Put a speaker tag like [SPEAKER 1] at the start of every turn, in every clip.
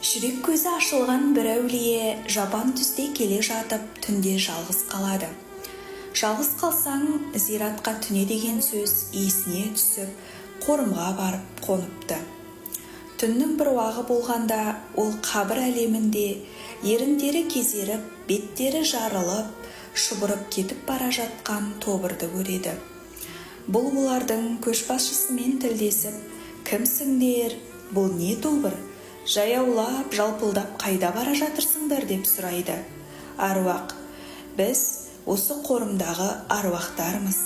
[SPEAKER 1] Жүрек көзі ашылған бір әулие жапан түсте келе жатып түнде жалғыз қалады. Жалғыз қалсаң, зиратқа түне деген сөз есіне түсіп, қорымға барып қоныпты. Түннің бір уағы болғанда ол қабір әлемінде еріндері кезеріп, беттері жарылып, шұбырып кетіп бара жатқан тобырды көреді. Бұл олардың көшбасшысымен тілдесіп, «Кімсіңдер? Бұл не тобыр? Жаяулап, жалпылдап қайда бара жатырсыңдар?» деп сұрайды. Аруақ: «Біз осы қорымдағы аруақтармыз.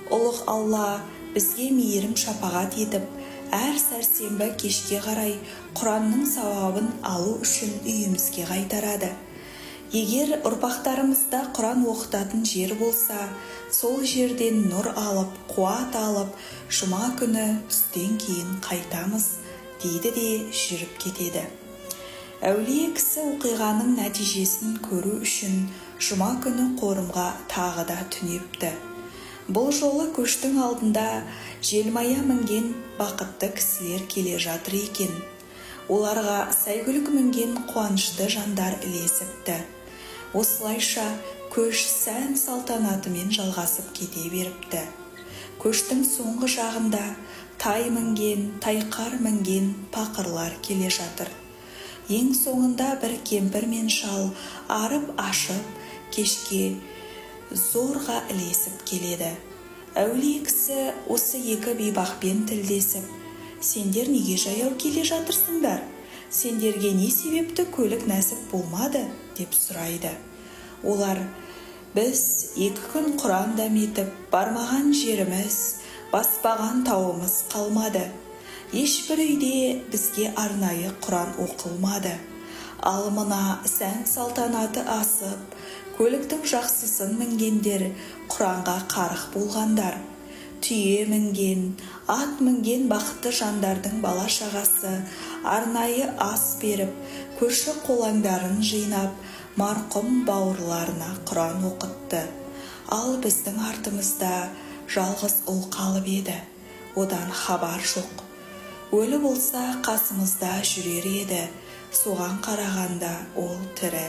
[SPEAKER 1] Ұлық Алла бізге мейірім шапағат етіп, әр сәрсенбі кешке қарай Құранның сауабын алу үшін үйімізге қайтарады. Егер ұрпақтарымызда Құран оқытатын жер болса, сол жерден нұр алып, қуат алып, жұма күні түстен кейін қайтамыз», дейді де жүріп кетеді. Әулие кісі оқиғаның нәтижесін көру үшін жұма күні қорымға тағы да түнепті. Бұл жолы көштің алдында желмая мінген бақытты кісілер келе жатыр екен. Оларға сәйгүлік мінген қуанышты жандар ілесіпті. Осылайша көш сән салтанатымен жалғасып кете беріпті. Көштің соңғы жағында тай мінген, тайқар мінген пақырлар келе жатыр. Ең соңында бір кемпір мен шал арып-ашып, кешке зорға ілесіп келеді. Әулие кісі осы екі бейбақпен тілдесіп: «Сендер неге жаяу келе жатырсыңдар? Сендерге не себепті көлік нәсіп болмады?» деп сұрайды. Олар: «Біз 2 күн Құран дәметіп, бармаған жеріміз, баспаған тауымыз қалмады. Ешбір үйде бізге арнайы Құран оқылмады. Ал мына сән салтанаты асып, көліктің жақсысын мінгендер Құранға қарық болғандар. Түйе мінген, ат мінген бақытты жандардың бала-шағасы арнайы ас беріп, көрші қолаңдарын жинап, марқұм бауырларына Құран оқытты. Ал біздің артымызда жалғыз ұл қалып еді. Одан хабар жоқ. Өлі болса қасымызда жүрер еді. Соған қарағанда ол тірі.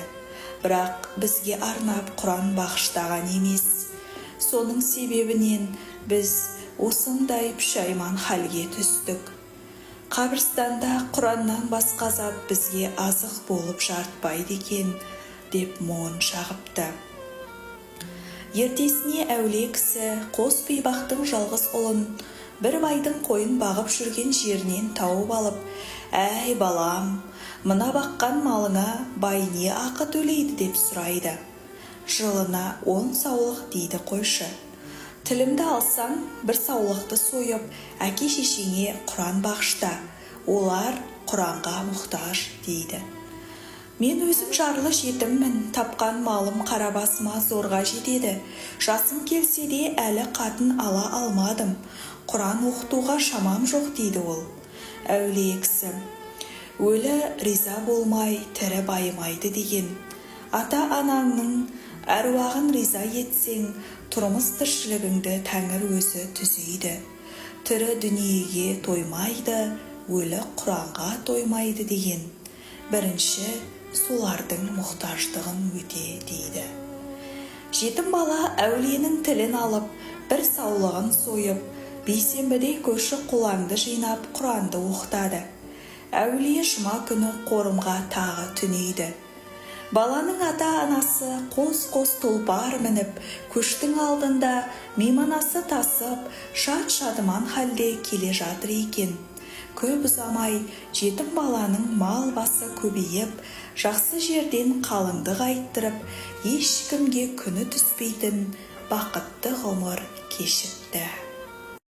[SPEAKER 1] Бірақ бізге арнап Құран бағыштаған емес. Соның себебінен біз осындай пүшәйман халге түстік. Қабірстанда Құраннан басқа зат бізге азық болып жартпайды екен», деп мұңын шағыпты. Ертесіне әулие кісі қос бейбақтың жалғыз ұлын бір байдың қойын бағып жүрген жерінен тауып алып: «Әй балам, мына баққан малыңа бай не ақы төлейді?» деп сұрайды. «Жылына 10 саулық дейді қойшы. Тілімді алсаң, бір саулықты сойып, әке-шешеңе Құран бағышта. Олар Құранға мұқтаж», дейді. «Мен өзім жарлы жетіммін, тапқан малым қара басыма зорға жетеді. Жасым келсе де әлі қатын ала алмадым. Құран оқытуға шамам жоқ», дейді ол. Әулие кісі: «Өлі риза болмай, тірі байымайды деген. Ата-анаңның әруағын риза етсең, тұрмыс тіршілігіңді Тәңір өзі түзейді. Тірі дүниеге тоймайды, өлі Құранға тоймайды деген. Бірінші солардың мұқтаждығын өте», дейді. Жетім бала әулиенің тілін алып, бір саулығын сойып, бейсенбіде көрші қолаңды жинап Құранды оқытады. Әулие жұма күні қорымға тағы түнейді. Баланың ата-анасы қос-қос тұлпар мініп, көштің алдында мейманасы тасып, шат-шадыман халде келе жатыр екен. Көп ұзамай жетім баланың мал басы көбейіп, жақсы жерден қалыңды қайттырып, ешкімге күні түспейтін бақытты ғұмыр кешіпті.